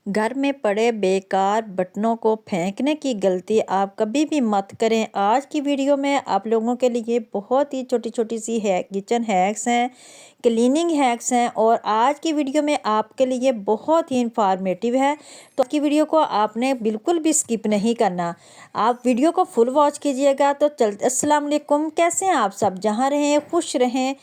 घर में पड़े बेकार बर्तनों को फेंकने की गलती आप कभी भी मत करें। आज की वीडियो में आप लोगों के लिए बहुत ही छोटी छोटी सी है किचन हैक्स हैं, क्लीनिंग हैक्स हैं और आज की वीडियो में आपके लिए बहुत ही इंफॉर्मेटिव है। तो आज की वीडियो को आपने बिल्कुल भी स्किप नहीं करना, आप वीडियो को फुल वॉच कीजिएगा। तो अस्सलाम वालेकुम, कैसे हैं आप सब? जहाँ रहें खुश रहें।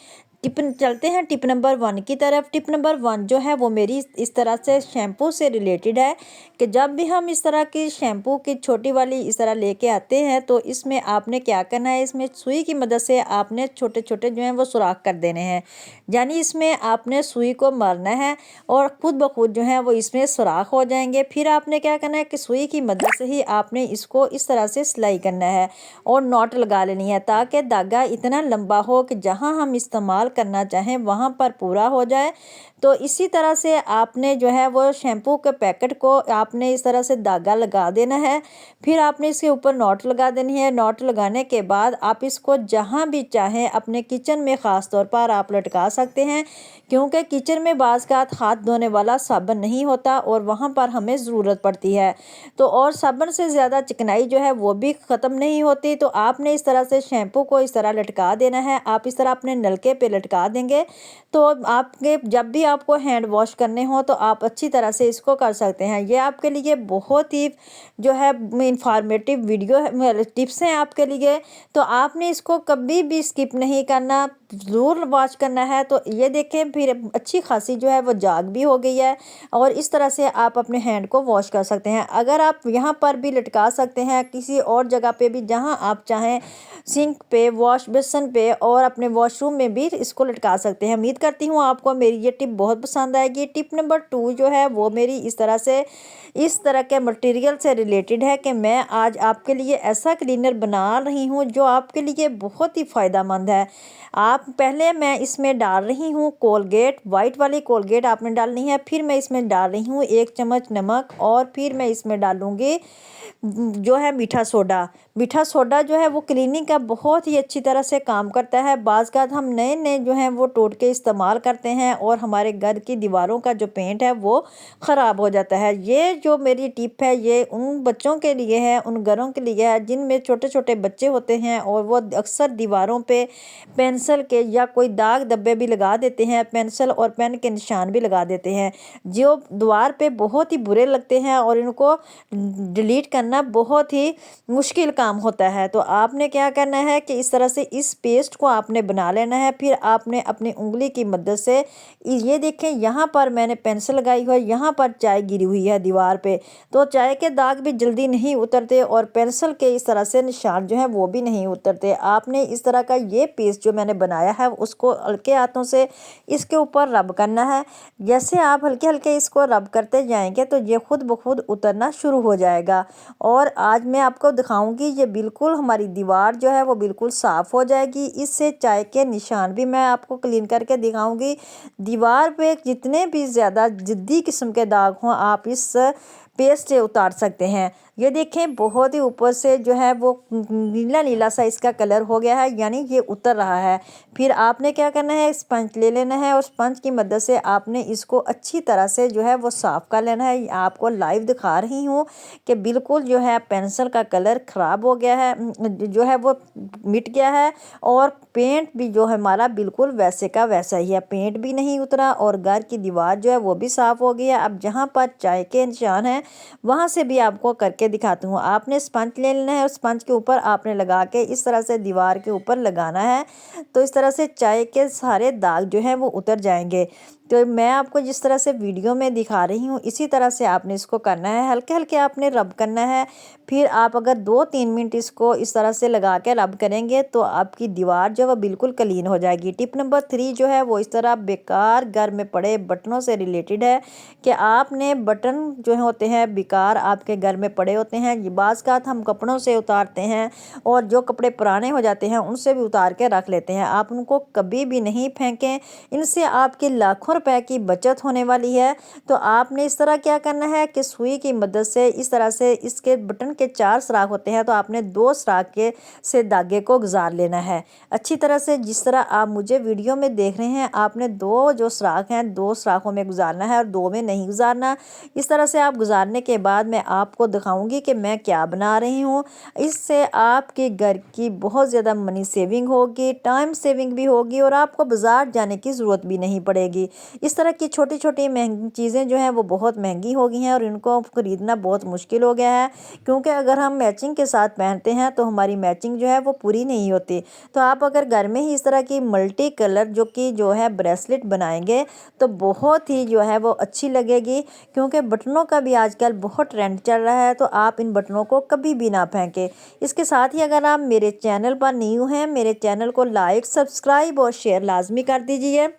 चलते हैं टिप नंबर 1 की तरफ। टिप नंबर 1 जो है वो मेरी इस तरह से शैम्पू से रिलेटेड है कि जब भी हम इस तरह की शैम्पू की छोटी वाली इस तरह लेके आते हैं तो इसमें आपने क्या करना है, इसमें सुई की मदद से आपने छोटे छोटे जो हैं वो सुराख कर देने हैं। यानी इसमें आपने सुई को मारना है और खुद ब खुद जो है वो इसमें सुराख हो जाएंगे। फिर आपने क्या करना है कि सुई की मदद से ही आपने इसको इस तरह से सिलाई करना है और नॉट लगा लेनी है ताकि धागा इतना लंबा हो कि जहाँ हम इस्तेमाल करना चाहें वहाँ पर पूरा हो जाए। तो इसी तरह से आपने जो है वो शैम्पू के पैकेट को आपने इस तरह से धागा लगा देना है। फिर आपने इसके ऊपर नॉट लगा देनी है। नॉट लगाने के बाद आप इसको जहाँ भी चाहें अपने किचन में ख़ास तौर पर आप लटका सकते हैं, क्योंकि किचन में बाज़ का हाथ धोने वाला साबुन नहीं होता और वहाँ पर हमें ज़रूरत पड़ती है। तो और साबुन से ज़्यादा चिकनाई जो है वो भी ख़त्म नहीं होती। तो आपने इस तरह से शैम्पू को इस तरह लटका देना है। आप इस तरह अपने नलके पे लटका देंगे तो आपके जब भी आपको हैंड वॉश करने हो तो आप अच्छी तरह से इसको कर सकते हैं। ये आपके लिए बहुत ही जो है इंफॉर्मेटिव वीडियो टिप्स हैं आपके लिए। तो आपने इसको कभी भी स्किप नहीं करना, ज़रूर वॉच करना है। तो ये देखें फिर अच्छी खासी जो है वो जाग भी हो गई है और इस तरह से आप अपने हैंड को वॉश कर सकते हैं। अगर आप यहाँ पर भी लटका सकते हैं, किसी और जगह पे भी जहाँ आप चाहें, सिंक पे, वॉश बेसन पे और अपने वॉशरूम में भी इसको लटका सकते हैं। उम्मीद करती हूँ आपको मेरी ये टिप बहुत पसंद आएगी। टिप नंबर 2 जो है वो मेरी इस तरह के मटेरियल से रिलेटेड है कि मैं आज आपके लिए ऐसा क्लीनर बना रही हूँ जो आपके लिए बहुत ही फ़ायदेमंद है। आप पहले मैं इसमें डाल रही हूँ कोलगेट, वाइट वाली कोलगेट आपने डालनी है। फिर मैं इसमें डाल रही हूँ 1 चम्मच नमक और फिर मैं इसमें डालूँगी जो है मीठा सोडा। मीठा सोडा जो है वो क्लीनिंग का बहुत ही अच्छी तरह से काम करता है। बाज़ का हम नए नए जो हैं वो टोटके इस्तेमाल करते हैं और हमारे घर की दीवारों का जो पेंट है वो ख़राब हो जाता है। ये जो मेरी टिप है ये उन बच्चों के लिए है, उन घरों के लिए है जिनमें छोटे छोटे बच्चे होते हैं और वो अक्सर दीवारों पे पेंसिल के या कोई दाग धब्बे भी लगा देते हैं, पेंसिल और पेन के निशान भी लगा देते हैं जो दीवार पे बहुत ही बुरे लगते हैं और इनको डिलीट करना बहुत ही मुश्किल काम होता है। तो आपने क्या करना है कि इस तरह से इस पेस्ट को आपने बना लेना है। फिर आपने अपनी उंगली की मदद से ये देखें, यहाँ पर मैंने पेंसिल लगाई हुई है, यहाँ पर चाय गिरी हुई है दीवार पे। तो चाय के दाग भी जल्दी नहीं उतरते और पेंसिल के इस तरह से निशान जो है वो भी नहीं उतरते। आपने इस तरह का ये पेस्ट जो मैंने बनाया है उसको हल्के हाथों से इसके ऊपर रब करना है। जैसे आप हल्के हल्के इसको रब करते जाएंगे तो ये खुद ब खुद उतरना शुरू हो जाएगा। और आज मैं आपको दिखाऊंगी ये बिल्कुल हमारी दीवार जो है वो बिल्कुल साफ़ हो जाएगी। इससे चाय के निशान भी मैं आपको क्लीन करके दिखाऊंगी। दीवार पे जितने भी ज़्यादा ज़िद्दी किस्म के दाग हों आप इस पेस्ट से उतार सकते हैं। ये देखें बहुत ही ऊपर से जो है वो नीला नीला सा इसका कलर हो गया है, यानी ये उतर रहा है। फिर आपने क्या करना है, स्पंज ले लेना है और स्पंज की मदद से आपने इसको अच्छी तरह से जो है वो साफ़ कर लेना है। आपको लाइव दिखा रही हूँ कि बिल्कुल जो है पेंसिल का कलर ख़राब हो गया है, जो है वो मिट गया है और पेंट भी जो है हमारा बिल्कुल वैसे का वैसा ही है, पेंट भी नहीं उतरा और घर की दीवार जो है वो भी साफ़ हो गई है। अब जहाँ पर चाय के निशान हैं वहाँ से भी आपको करके दिखाती हूँ। आपने स्पंज ले लेना है और स्पंज के ऊपर आपने लगा के इस तरह से दीवार के ऊपर लगाना है। तो इस तरह से चाय के सारे दाग जो हैं वो उतर जाएंगे। तो मैं आपको जिस तरह से वीडियो में दिखा रही हूँ इसी तरह से आपने इसको करना है, हल्के हल्के आपने रब करना है। फिर आप अगर 2-3 मिनट इसको इस तरह से लगा के रब करेंगे तो आपकी दीवार जो है बिल्कुल क्लीन हो जाएगी। टिप नंबर 3 जो है वो इस तरह बेकार घर में पड़े बटनों से रिलेटेड है कि आपने बटन जो होते हैं बेकार आपके घर में पड़े होते हैं। ये बाज़ का हम कपड़ों से उतारते हैं और जो कपड़े पुराने हो जाते हैं उनसे भी उतार के रख लेते हैं। आप उनको कभी भी नहीं फेंकें, इनसे आपके लाखों रुपए की बचत होने वाली है। तो आपने इस तरह क्या करना है कि सुई की मदद से इस तरह से इसके बटन के 4 सुराख होते हैं, तो आपने 2 सुराख के से धागे को गुजार लेना है अच्छी तरह से। जिस तरह आप मुझे वीडियो में देख रहे हैं, आपने 2 जो सुराख हैं 2 सुराखों में गुजारना है और 2 में नहीं गुजारना। इस तरह से आप गुजारने के बाद मैं आपको दिखाऊंगी कि मैं क्या बना रही हूँ। इससे आपके घर की बहुत ज़्यादा मनी सेविंग होगी, टाइम सेविंग भी होगी और आपको बाज़ार जाने की ज़रूरत भी नहीं पड़ेगी। इस तरह की छोटी छोटी महंगी चीज़ें जो हैं वो बहुत महंगी हो गई हैं और इनको ख़रीदना बहुत मुश्किल हो गया है, क्योंकि अगर हम मैचिंग के साथ पहनते हैं तो हमारी मैचिंग जो है वो पूरी नहीं होती। तो आप अगर घर में ही इस तरह की मल्टी कलर जो है ब्रेसलेट बनाएंगे तो बहुत ही जो है वो अच्छी लगेगी, क्योंकि बटनों का भी आजकल बहुत ट्रेंड चल रहा है। तो आप इन बटनों को कभी भी ना फेंकें। इसके साथ ही अगर आप मेरे चैनल पर न्यू हैं, मेरे चैनल को लाइक, सब्सक्राइब और शेयर लाजमी कर दीजिए।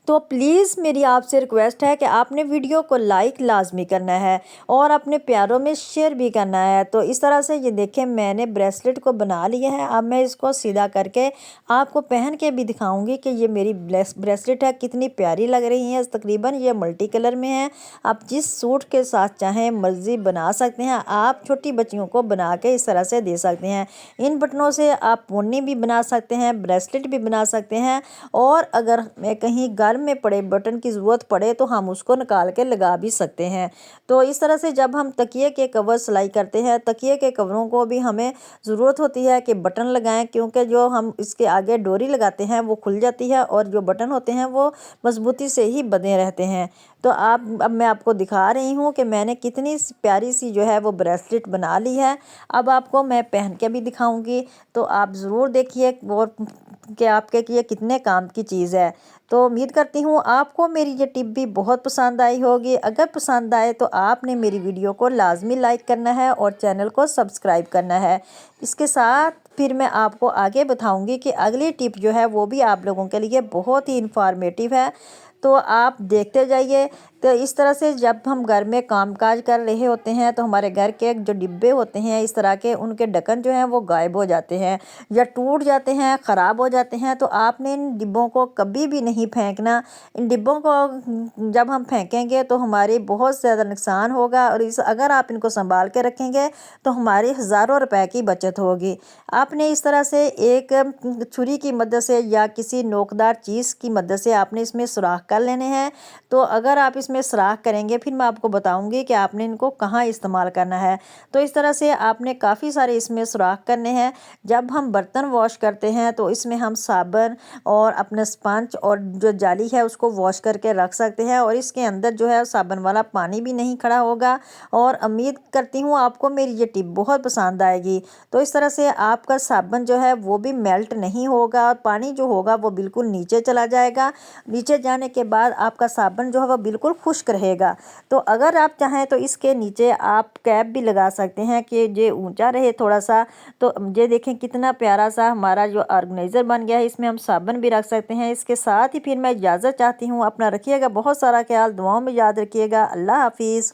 तो प्लीज़ मेरी आपसे रिक्वेस्ट है कि आपने वीडियो को लाइक लाजमी करना है और अपने प्यारों में शेयर भी करना है। तो इस तरह से ये देखें मैंने ब्रेसलेट को बना लिया है। अब मैं इसको सीधा करके आपको पहन के भी दिखाऊंगी कि ये मेरी ब्रेसलेट है कितनी प्यारी लग रही है। तकरीबन ये मल्टी कलर में है। आप जिस सूट के साथ चाहें मर्जी बना सकते हैं। आप छोटी बच्चियों को बना के इस तरह से दे सकते हैं। इन बटनों से आप पोनी भी बना सकते हैं, ब्रेसलेट भी बना सकते हैं। और अगर मैं कहीं घर में पड़े बटन की ज़रूरत पड़े तो हम उसको निकाल के लगा भी सकते हैं। तो इस तरह से जब हम तकिए के कवर सिलाई करते हैं, तकिए के कवरों को भी हमें ज़रूरत होती है कि बटन लगाएं, क्योंकि जो हम इसके आगे डोरी लगाते हैं वो खुल जाती है और जो बटन होते हैं वो मजबूती से ही बंधे रहते हैं। तो अब मैं आपको दिखा रही हूँ कि मैंने कितनी प्यारी सी जो है वो ब्रेसलेट बना ली है। अब आपको मैं पहन के भी दिखाऊंगी, तो आप ज़रूर देखिए और कि आपके कि ये कितने काम की चीज़ है। तो उम्मीद करती हूँ आपको मेरी ये टिप भी बहुत पसंद आई होगी। अगर पसंद आए तो आपने मेरी वीडियो को लाजमी लाइक करना है और चैनल को सब्सक्राइब करना है। इसके साथ फिर मैं आपको आगे बताऊंगी कि अगली टिप जो है वो भी आप लोगों के लिए बहुत ही इंफॉर्मेटिव है। तो आप देखते जाइए। तो इस तरह से जब हम घर में कामकाज कर रहे होते हैं तो हमारे घर के जो डिब्बे होते हैं इस तरह के, उनके ढक्कन जो हैं वो गायब हो जाते हैं या टूट जाते हैं, ख़राब हो जाते हैं। तो आपने इन डिब्बों को कभी भी नहीं फेंकना। इन डिब्बों को जब हम फेंकेंगे तो हमारी बहुत ज़्यादा नुकसान होगा और अगर आप इनको संभाल के रखेंगे तो हमारी हज़ारों रुपए की बचत होगी। आपने इस तरह से एक छुरी की मदद से या किसी नोकदार चीज़ की मदद से आपने इसमें सुराख कर लेने हैं। तो अगर आप इसमें सुराख करेंगे फिर मैं आपको बताऊंगी कि आपने इनको कहाँ इस्तेमाल करना है। तो इस तरह से आपने काफ़ी सारे इसमें सुराख करने हैं। जब हम बर्तन वॉश करते हैं तो इसमें हम साबुन और अपने स्पंज और जो जाली है उसको वॉश करके रख सकते हैं और इसके अंदर जो है साबुन वाला पानी भी नहीं खड़ा होगा। और उम्मीद करती हूँ आपको मेरी ये टिप बहुत पसंद आएगी। तो इस तरह से आपका साबुन जो है वो भी मेल्ट नहीं होगा और पानी जो होगा वो बिल्कुल नीचे चला जाएगा। नीचे जाने के बाद आपका साबुन जो है वो बिल्कुल खुश्क रहेगा। तो अगर आप चाहें तो इसके नीचे आप कैप भी लगा सकते हैं कि ये ऊंचा रहे थोड़ा सा। तो ये देखें कितना प्यारा सा हमारा जो ऑर्गेनाइज़र बन गया है। इसमें हम साबुन भी रख सकते हैं। इसके साथ ही फिर मैं इजाज़त चाहती हूँ। अपना रखिएगा बहुत सारा ख्याल, दुआओं में याद रखिएगा। अल्लाह हाफिज़।